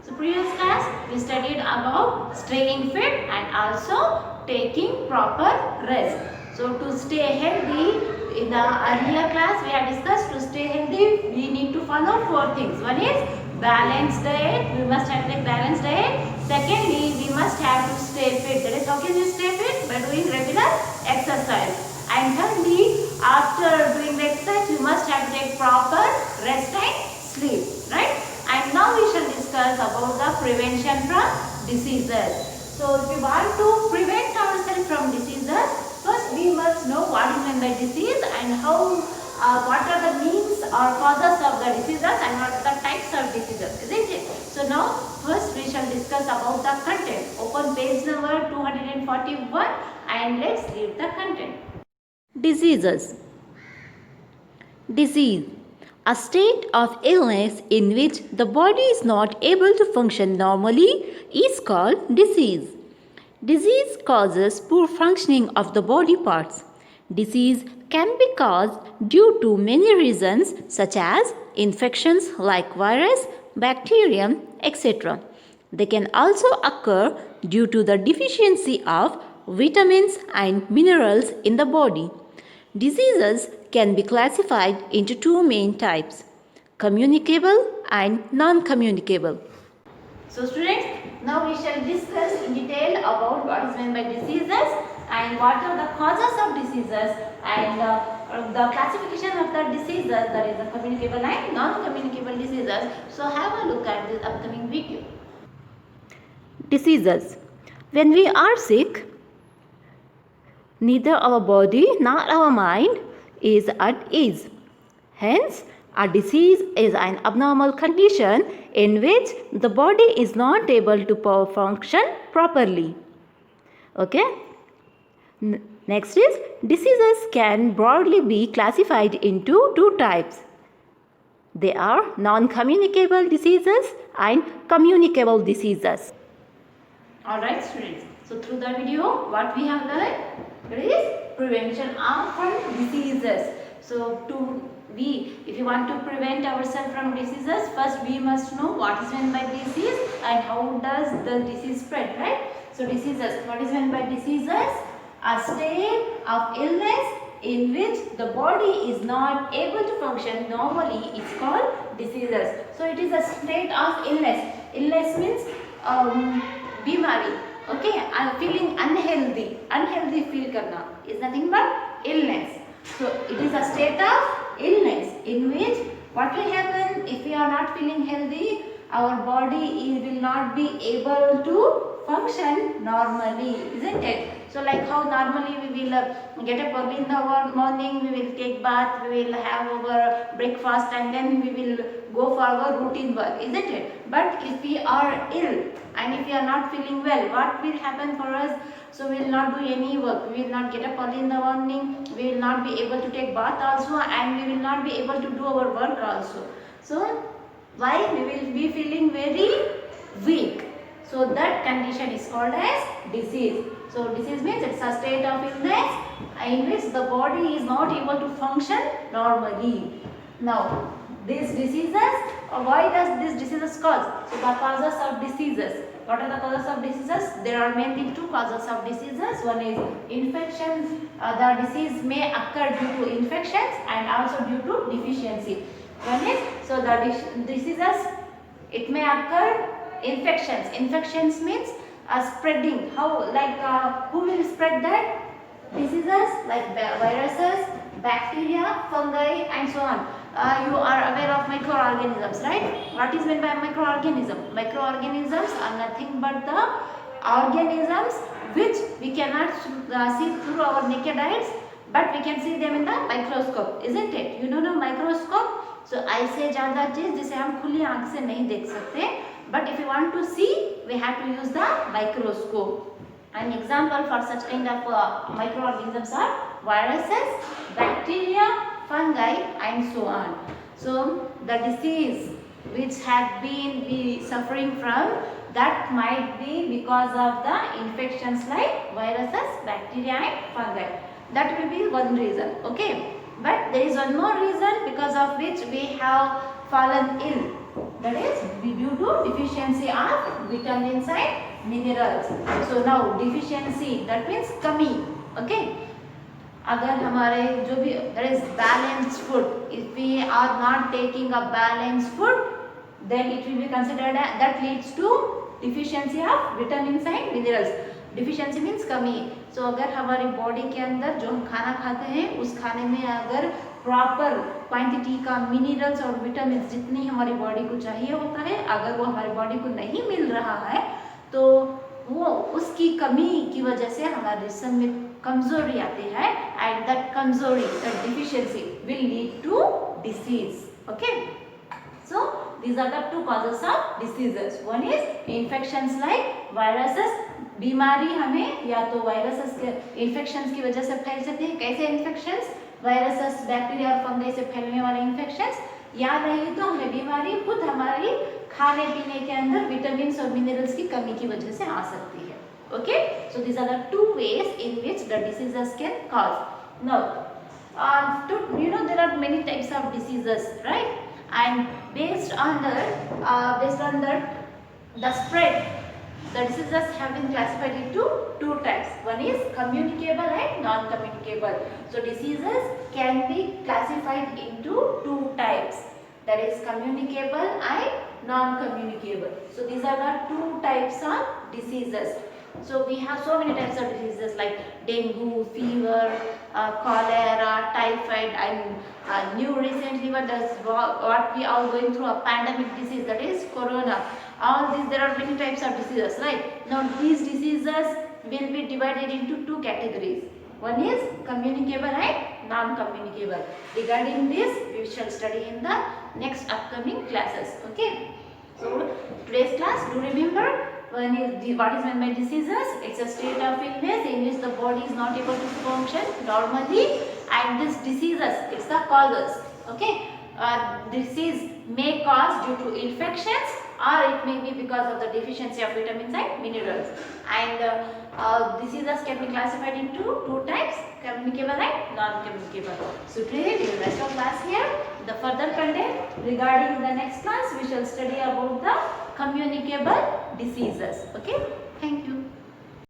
So previous class we studied about staying fit and also taking proper rest. So to stay healthy, in the earlier class we have discussed to stay healthy we need to follow 4 things. One is balanced diet, we must have a balanced diet. Secondly, we must have to stay fit. That is, how can you stay fit? By doing regular exercise. And thirdly, after doing the exercise, you must have to take proper rest and sleep, right? And now we shall discuss about the prevention from diseases. So if we want to prevent ourselves from diseases, first we must know what is meant by disease and how, what are the means or causes of the diseases and what are the types of diseases, isn't it? So now first we shall discuss about the content. Open page number 241 and let's read the content. Diseases. Disease. A state of illness in which the body is not able to function normally is called disease. Disease causes poor functioning of the body parts. Disease can be caused due to many reasons such as infections like virus, bacterium, etc. They can also occur due to the deficiency of vitamins and minerals in the body. Diseases can be classified into two main types, communicable and non-communicable. So students, now we shall discuss in detail about what is meant by diseases and what are the causes of diseases and the classification of the diseases, that is the communicable and non-communicable diseases. So have a look at this upcoming video. Diseases. When we are sick, neither our body nor our mind is at ease. Hence, a disease is an abnormal condition in which the body is not able to function properly. Okay? Next is, diseases can broadly be classified into two types. They are non-communicable diseases and communicable diseases. Alright students, so through the video what we have learned, it is prevention of from diseases. So if you want to prevent ourselves from diseases, first we must know what is meant by disease and how does the disease spread, right? So diseases, what is meant by diseases? A state of illness in which the body is not able to function normally is called diseases. So it is a state of illness. Illness means bimari. Okay, I am feeling unhealthy. Unhealthy feel karna is nothing but illness. So it is a state of illness in which what will happen if we are not feeling healthy, our body will not be able to function normally, isn't it? So like how normally we will get up early in the morning, we will take bath, we will have our breakfast and then we will go for our routine work, isn't it? But if we are ill and if we are not feeling well, what will happen for us? So we will not do any work, we will not get up early in the morning, we will not be able to take bath also and we will not be able to do our work also. So why? We will be feeling very weak. So that condition is called as disease. So disease means it's a state of illness in which the body is not able to function normally. Now these diseases, why does these diseases cause? So the causes of diseases. What are the causes of diseases? There are mainly two causes of diseases. One is infections. The disease may occur due to infections and also due to deficiency. One is, so the diseases, it may occur infections. Infections means spreading. How, like who will spread that? Diseases like viruses, bacteria, fungi and so on. You are aware of microorganisms, right? What is meant by microorganism? Microorganisms are nothing but the organisms which we cannot see through our naked eyes, but we can see them in the microscope, isn't it? You know the microscope? So ऐसे ज़्यादा चीज़ जिसे हम खुली आँख से नहीं देख सकते, but if you want to see, we have to use the microscope. An example for such kind of microorganisms are viruses, bacteria, fungi and so on. So the disease which have been we suffering from, that might be because of the infections like viruses, bacteria and fungi. That will be one reason, okay. But there is one more reason because of which we have fallen ill. that is due to deficiency of vitamins and minerals. So now deficiency, that means कमी. Okay, अगर हमारे जो भी that is balanced food, if we are not taking a balanced food, then it will be considered that leads to deficiency of vitamins and minerals. Deficiency means कमी. So अगर हमारी body के अंदर जो हम खाना खाते हैं उस खाने में अगर प्रॉपर क्वांटिटी का मिनरल्स और विटामिन जितनी हमारी बॉडी को चाहिए होता है, अगर वो हमारी बॉडी को नहीं मिल रहा है तो वो उसकी कमी की वजह से हमारे जिस्म में कमजोरी आती है, एंड दैट कमजोरी, that deficiency will lead to disease. Okay, so these are the two causes of diseases. One is infections like viruses. बीमारी हमें या तो वायरसेस के इन्फेक्शंस की वजह से फैल सकते हैं. कैसे इन्फेक्शंस? वायरसेस, बैक्टीरिया और फंगस से फैलने वाले इन्फेक्शंस. या नहीं तो हमें बीमारी खुद हमारी खाने पीने के अंदर विटामिन्स और मिनरल्स की कमी की वजह से आ सकती है. Okay, so these are the two ways in which the diseases can cause. Now you know there are many types of diseases, right? And based on the spread, the diseases have been classified into two types. One is communicable and non-communicable. So diseases can be classified into two types, that is communicable and non-communicable. So these are the two types of diseases. So we have so many types of diseases like dengue, fever, cholera, typhoid, and new recently what we are going through a pandemic disease, that is corona. All these, there are many types of diseases, right? Now these diseases will be divided into two categories. One is communicable and non-communicable. Regarding this we shall study in the next upcoming classes. Okay, so today's class, do remember, one is what is meant by diseases. It's a state of illness in which the body is not able to function normally, and this diseases, it's the causes. Okay, disease may cause due to infections, or it may be because of the deficiency of vitamins and minerals. And diseases can be classified into two types, communicable and non-communicable. So today we will rest our class here. The further content regarding the next class, we shall study about the communicable diseases. Okay, thank you.